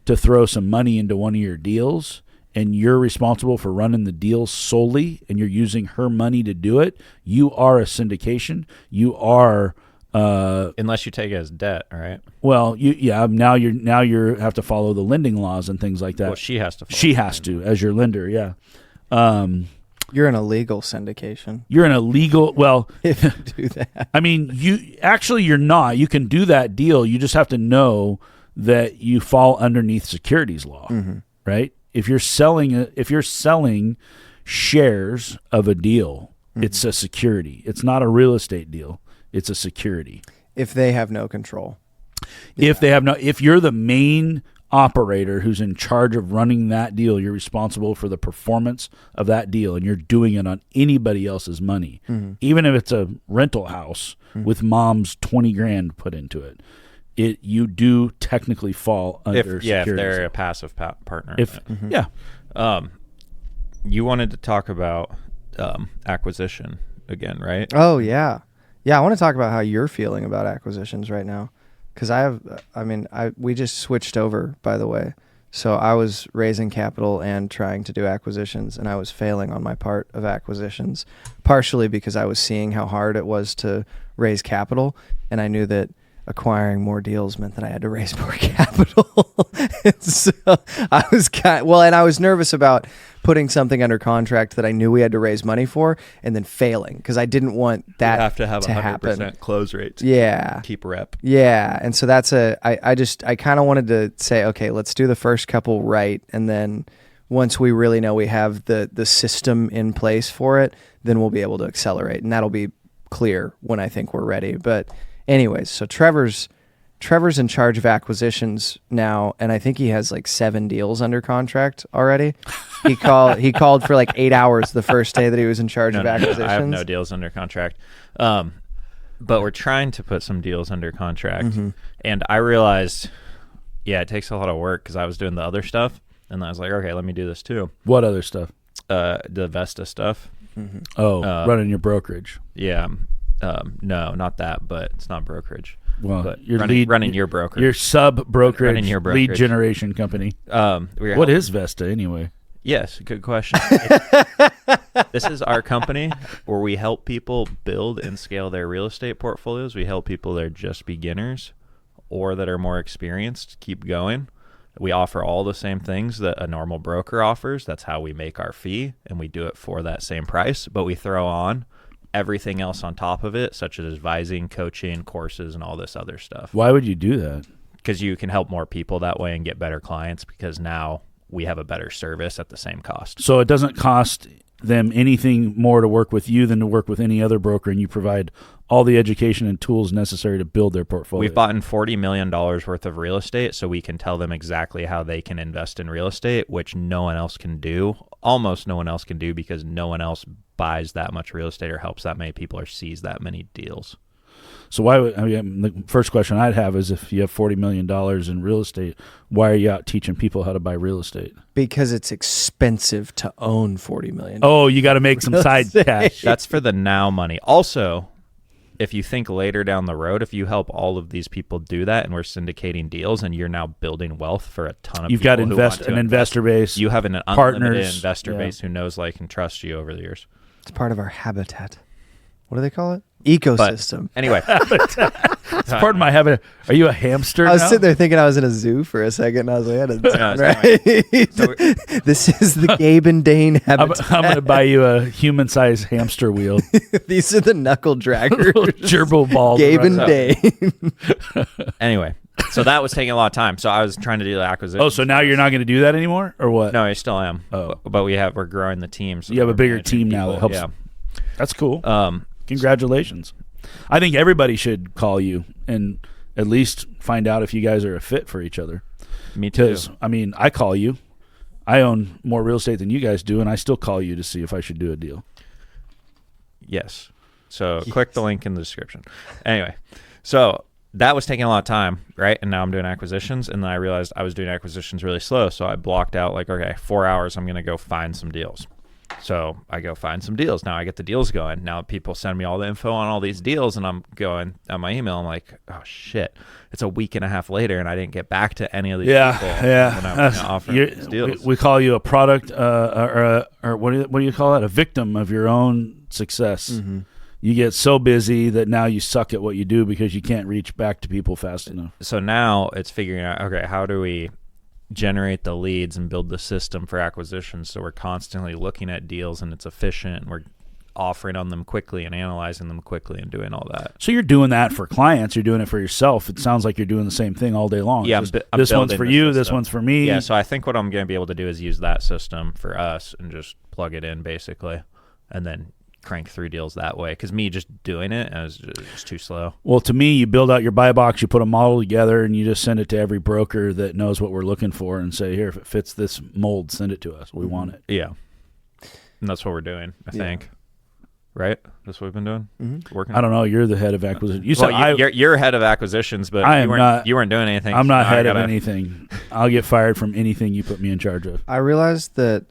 to throw some money into one of your deals and you're responsible for running the deal solely and you're using her money to do it, you are a syndication. You are unless you take it as debt, right? Well, now you have to follow the lending laws and things like that. Well, she has to. She has to as your lender, yeah. You're an illegal syndication. You're an illegal. Well, if you do that. I mean, you're not. You can do that deal. You just have to know that you fall underneath securities law, right? If you're selling shares of a deal, it's a security. It's not a real estate deal. It's a security. If they have no control. If you're the main operator who's in charge of running that deal, you're responsible for the performance of that deal, and you're doing it on anybody else's money, even if it's a rental house with mom's $20,000 put into it. You do technically fall under if securities. they're a passive partner. You wanted to talk about acquisition again, right? Oh yeah. I want to talk about how you're feeling about acquisitions right now. Because we just switched over, by the way. So I was raising capital and trying to do acquisitions, and I was failing on my part of acquisitions, partially because I was seeing how hard it was to raise capital, and I knew that acquiring more deals meant that I had to raise more capital. And so I was and I was nervous about putting something under contract that I knew we had to raise money for and then failing, because I didn't want that you have to have 100% happen. Close rates. Yeah. Keep rep. Yeah. And so I kind of wanted to say, okay, let's do the first couple right. And then once we really know we have the system in place for it, then we'll be able to accelerate. And that'll be clear when I think we're ready. But anyways, so Trevor's in charge of acquisitions now, and I think he has like 7 deals under contract already. He called for like 8 hours the first day that he was in charge of acquisitions. I have no deals under contract. But we're trying to put some deals under contract. And I realized, it takes a lot of work because I was doing the other stuff. And I was like, okay, let me do this too. What other stuff? The Vesta stuff. Running your brokerage. Yeah. No, not that, but it's not brokerage. Well, but your running your brokerage. Your sub-brokerage Running your brokerage. lead generation company. What is Vesta anyway? Yes, good question. This is our company where we help people build and scale their real estate portfolios. We help people that are just beginners or that are more experienced keep going. We offer all the same things that a normal broker offers. That's how we make our fee, and we do it for that same price. But we throw on everything else on top of it, such as advising, coaching, courses, and all this other stuff. Why would you do that? Because you can help more people that way and get better clients, because now we have a better service at the same cost. So it doesn't cost them anything more to work with you than to work with any other broker, and you provide all the education and tools necessary to build their portfolio. We've bought in $40 million worth of real estate, so we can tell them exactly how they can invest in real estate, which no one else can do. Almost no one else can do, because no one else buys that much real estate or helps that many people or sees that many deals. So the first question I'd have is, if you have $40 million in real estate, why are you out teaching people how to buy real estate? Because it's expensive to own $40 million. Oh, you got to make some side cash. That's for the now money. Also, if you think later down the road, if you help all of these people do that, and we're syndicating deals, and you're now building wealth for a ton of You've people got an investor base. You have an unlimited partners, investor base who knows, like, and trusts you over the years. It's part of our habitat. What do they call it? Ecosystem. But anyway. It's part of my habit. Are you a hamster I was now? sitting there thinking I was in a zoo for a second, and I was like, this is the Gabe and Dane habitat. I'm going to buy you a human-sized hamster wheel. These are the knuckle draggers. Gerbil balls. Gabe and Dane. Anyway, so that was taking a lot of time. So I was trying to do the acquisition. Oh, so now you're not going to do that anymore, or what? No, I still am. Oh. But we're growing the team. So you have a bigger team now that helps. Yeah. That's cool. Congratulations. I think everybody should call you and at least find out if you guys are a fit for each other. Me too. Because, I call you. I own more real estate than you guys do, and I still call you to see if I should do a deal. Yes. So click the link in the description. Anyway, so that was taking a lot of time, right? And now I'm doing acquisitions, and then I realized I was doing acquisitions really slow. So I blocked out 4 hours. I'm going to go find some deals. So I go find some deals. Now I get the deals going. Now people send me all the info on all these deals, and I'm going on my email. I'm like, oh shit, it's a week and a half later, and I didn't get back to any of these people. Yeah. When I was offering these deals. We call you a product, or what do you call it? A victim of your own success. Mm-hmm. You get so busy that now you suck at what you do because you can't reach back to people fast enough. So now it's figuring out, okay, how do we generate the leads and build the system for acquisitions. So we're constantly looking at deals, and it's efficient, and we're offering on them quickly and analyzing them quickly and doing all that. So you're doing that for clients. You're doing it for yourself. It sounds like you're doing the same thing all day long. Yeah, this one's for you. This one's for me. Yeah, so I think what I'm going to be able to do is use that system for us and just plug it in basically, and then crank through deals that way. Because me just doing it is just too slow. Well, to me, you build out your buy box, you put a model together, and you just send it to every broker that knows what we're looking for and say, here, if it fits this mold, send it to us. We want it. Yeah. And that's what we're doing, I think. Right? That's what we've been doing? Working. I don't know. You're the head of acquisition. You said you're head of acquisitions, but you weren't doing anything. I'm not head of anything. I'll get fired from anything you put me in charge of. I realized that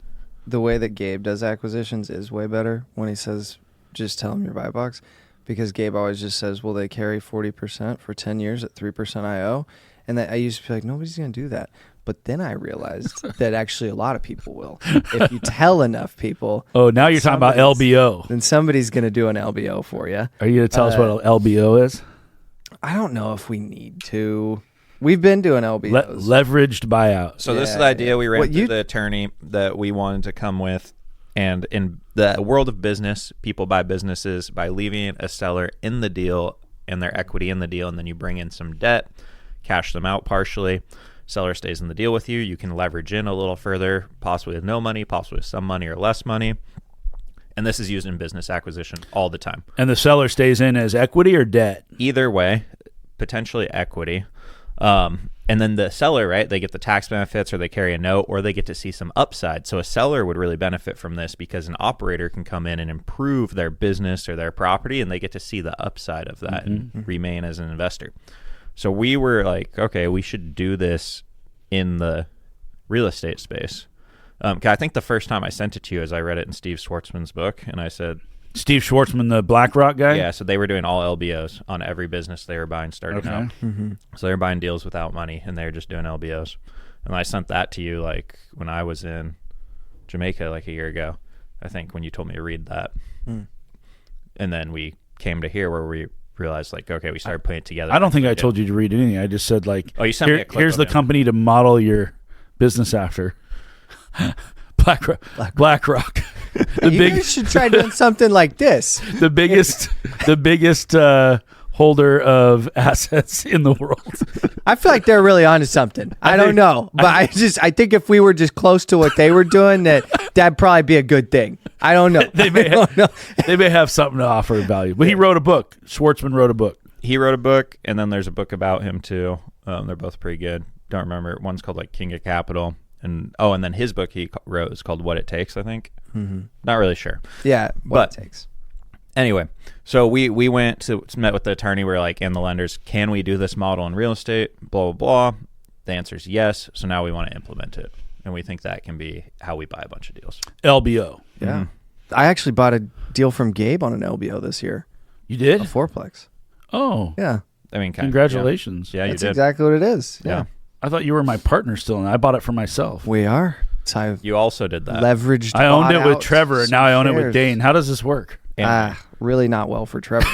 the way that Gabe does acquisitions is way better when he says, just tell him your buy box, because Gabe always just says, well, they carry 40% for 10 years at 3% IO. And that I used to be like, nobody's going to do that. But then I realized that actually a lot of people will. If you tell enough people. Oh, now you're talking about LBO. Then somebody's going to do an LBO for you. Are you going to tell us what an LBO is? I don't know if we need to. We've been doing LBOs. Leveraged buyout. So this is the idea we ran through the attorney that we wanted to come with. And in the world of business, people buy businesses by leaving a seller in the deal and their equity in the deal, and then you bring in some debt, cash them out partially. Seller stays in the deal with you. You can leverage in a little further, possibly with no money, possibly with some money or less money. And this is used in business acquisition all the time. And the seller stays in as equity or debt? Either way, potentially equity. And then the seller, right, they get the tax benefits, or they carry a note, or they get to see some upside. So a seller would really benefit from this because an operator can come in and improve their business or their property, and they get to see the upside of that and remain as an investor. So we were like, okay, we should do this in the real estate space. 'Cause I think the first time I sent it to you is I read it in Steve Schwartzman's book, and I said... Steve Schwartzman, the BlackRock guy? Yeah, so they were doing all LBOs on every business they were buying starting out. So they were buying deals without money, and they were just doing LBOs. And I sent that to you like when I was in Jamaica like a year ago, I think, when you told me to read that. And then we came to here where we realized, like, okay, we started putting it together. I don't think I told you to read anything. I just said, like, you sent me a clip here's of the it. company to model your business after. BlackRock. You guys should try doing something like this. The biggest holder of assets in the world. I feel like they're really onto something. I don't know, but I think if we were just close to what they were doing, that'd probably be a good thing. I don't know. They may have something to offer value. But he wrote a book. Schwartzman wrote a book. He wrote a book, and then there's a book about him too. They're both pretty good. Don't remember. One's called like King of Capital, and then his book he wrote is called What It Takes, I think. Not really sure. Yeah, what it takes. Anyway, so we went to met with the attorney. We're like, and the lenders, can we do this model in real estate? Blah, blah, blah. The answer is yes. So now we want to implement it. And we think that can be how we buy a bunch of deals. LBO. Yeah. I actually bought a deal from Gabe on an LBO this year. You did? A fourplex. Oh. Yeah. I mean, congratulations. Yeah, you That's did. exactly what it is. Yeah. I thought you were my partner still, and I bought it for myself. We are. So You also did that. leveraged. I owned it with bought Trevor, and now I own it with Dane. How does this work? Really not well for Trevor.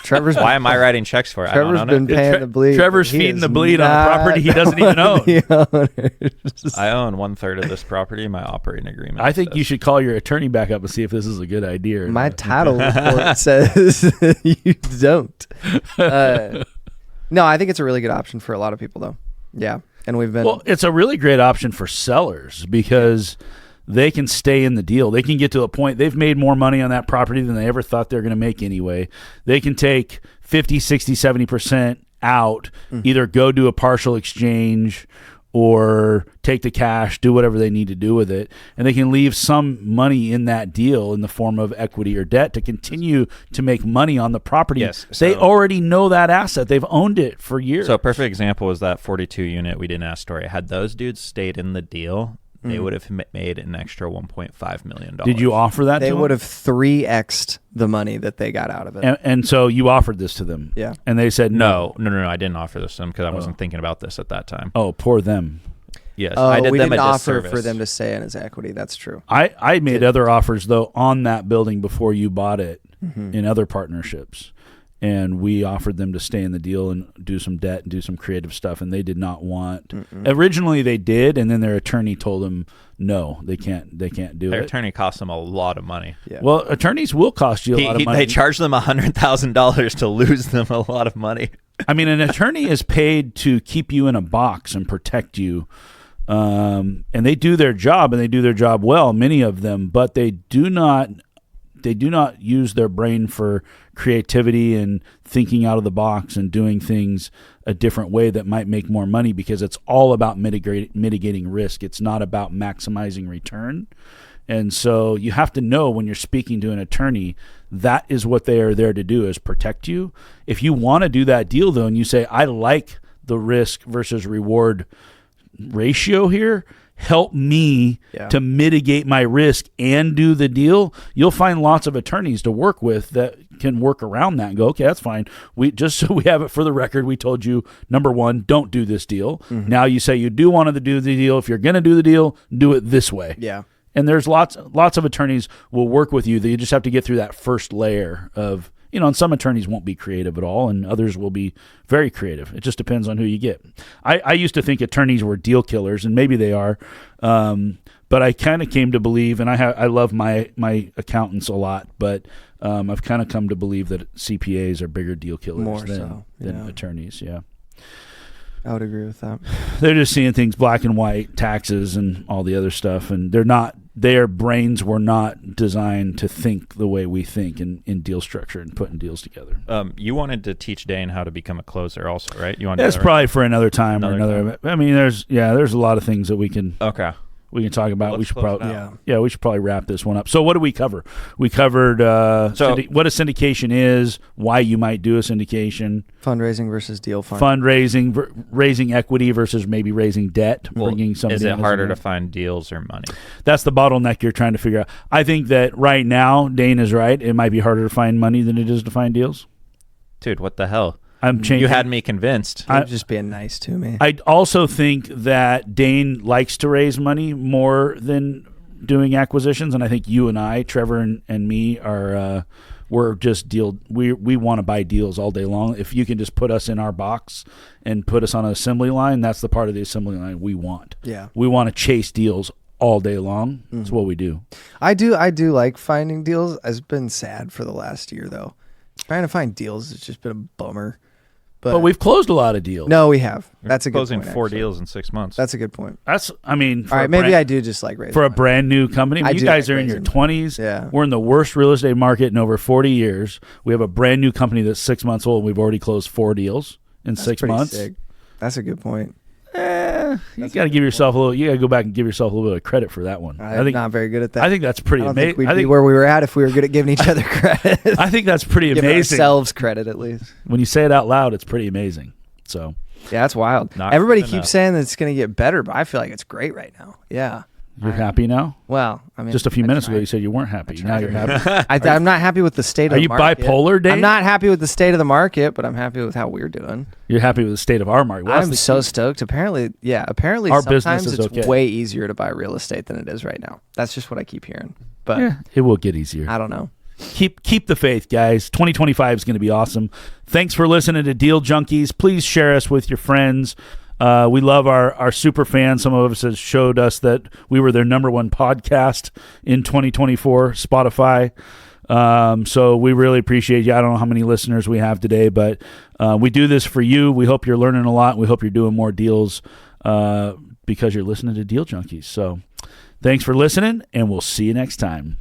Trevor's Why am I writing checks for it? Trevor's I don't own been it. paying the bleed. Trevor's He feeding is the bleed on a not property he doesn't even own. I own 1/3 of this property. My operating agreement. I think says. you should call your attorney back up and see if this is a good idea. Or My not. title report says you don't. No, I think it's a really good option for a lot of people, though. Yeah, and we've been. Well, it's a really great option for sellers because they can stay in the deal. They can get to a point they've made more money on that property than they ever thought they were going to make anyway. They can take 50, 60, 70% out, either go do a partial exchange or take the cash, do whatever they need to do with it. And they can leave some money in that deal in the form of equity or debt to continue to make money on the property. Yes, They so- already know that asset. They've owned it for years. So a perfect example was that 42 unit we didn't ask story. Had those dudes stayed in the deal, they would have made an extra $1.5 million. Did you offer that they to would them? have 3x'd the money that they got out of it. And so you offered this to them. Yeah. And they said No. I didn't offer this to them because I wasn't thinking about this at that time. Oh, poor them. Yes, Oh, I did we them didn't a offer disservice. for them to stay in as equity. That's true. I made other offers, though, on that building before you bought it in other partnerships. and we offered them to stay in the deal and do some debt and do some creative stuff, and they did not want. Originally they did, and then their attorney told them no, they can't do it. Their attorney cost them a lot of money. Yeah. Well, attorneys will cost you a lot of money. They charged them $100,000 to lose them a lot of money. I mean, an attorney is paid to keep you in a box and protect you. And they do their job, and they do their job well, many of them, but they do not use their brain for creativity and thinking out of the box and doing things a different way that might make more money, because it's all about mitigating risk. It's not about maximizing return. And so you have to know when you're speaking to an attorney, that is what they are there to do, is protect you. If you want to do that deal, though, and you say, I like the risk versus reward ratio here, help me to mitigate my risk and do the deal, you'll find lots of attorneys to work with that can work around that and go, okay, that's fine. We just, so we have it for the record, we told you, number one, don't do this deal. Now you say you do want to do the deal. If you're going to do the deal, do it this way. Yeah. And there's lots of attorneys will work with you. That you just have to get through that first layer of, and some attorneys won't be creative at all, and others will be very creative. It just depends on who you get. I used to think attorneys were deal killers, and maybe they are, but I kind of came to believe, and I love my accountants a lot, but I've kind of come to believe that CPAs are bigger deal killers than attorneys. Yeah. I would agree with that. They're just seeing things black and white, taxes and all the other stuff, and their brains were not designed to think the way we think in deal structure and putting deals together. You wanted to teach Dane how to become a closer also, right? That's probably for another time or another. I mean, there's a lot of things that we can talk about. Well, we should probably wrap this one up. So what do we cover? We covered what a syndication is, why you might do a syndication, fundraising versus deal raising equity versus maybe raising debt, bringing somebody. Is it harder to find deals or money? That's the bottleneck you're trying to figure out. I think that right now, Dane is right. It might be harder to find money than it is to find deals. Dude, what the hell? I'm changing. You had me convinced. You're just being nice to me. I also think that Dane likes to raise money more than doing acquisitions, and I think you and I, Trevor and me, are we're just deal. We want to buy deals all day long. If you can just put us in our box and put us on an assembly line, that's the part of the assembly line we want. Yeah, we want to chase deals all day long. That's what we do. I do like finding deals. It's been sad for the last year though. Trying to find deals, it's just been a bummer. But we've closed a lot of deals. No, we have. That's a good point. Closing 4 deals in 6 months. That's a good point. All right, maybe I do just like raising for money. a brand new company. You guys are in your 20s. Yeah. We're in the worst real estate market in over 40 years. We have a brand new company that's 6 months old. We've already closed 4 deals in 6 months. Sick. That's a good point. You got to give yourself a little. You got to go back and give yourself a little bit of credit for that one. I'm not very good at that. I think that's pretty amazing. I think where we were at if we were good at giving each other credit. I think that's pretty amazing. Giving ourselves credit at least. When you say it out loud, it's pretty amazing. So yeah, that's wild. Everybody keeps saying that it's going to get better, but I feel like it's great right now. Yeah. You're happy now? Well, I mean, just a few minutes ago you said you weren't happy. Now you're happy. I'm not happy with the state of the market. Are you bipolar, Dane? I'm not happy with the state of the market, but I'm happy with how we're doing. You're happy with the state of our market. I'm so stoked. Apparently our sometimes business is it's way easier to buy real estate than it is right now. That's just what I keep hearing. But it will get easier. I don't know. Keep the faith, guys. 2025 is going to be awesome. Thanks for listening to Deal Junkies. Please share us with your friends. We love our super fans. Some of us have showed us that we were their #1 podcast in 2024, Spotify. So we really appreciate you. I don't know how many listeners we have today, but we do this for you. We hope you're learning a lot. We hope you're doing more deals because you're listening to Deal Junkies. So thanks for listening, and we'll see you next time.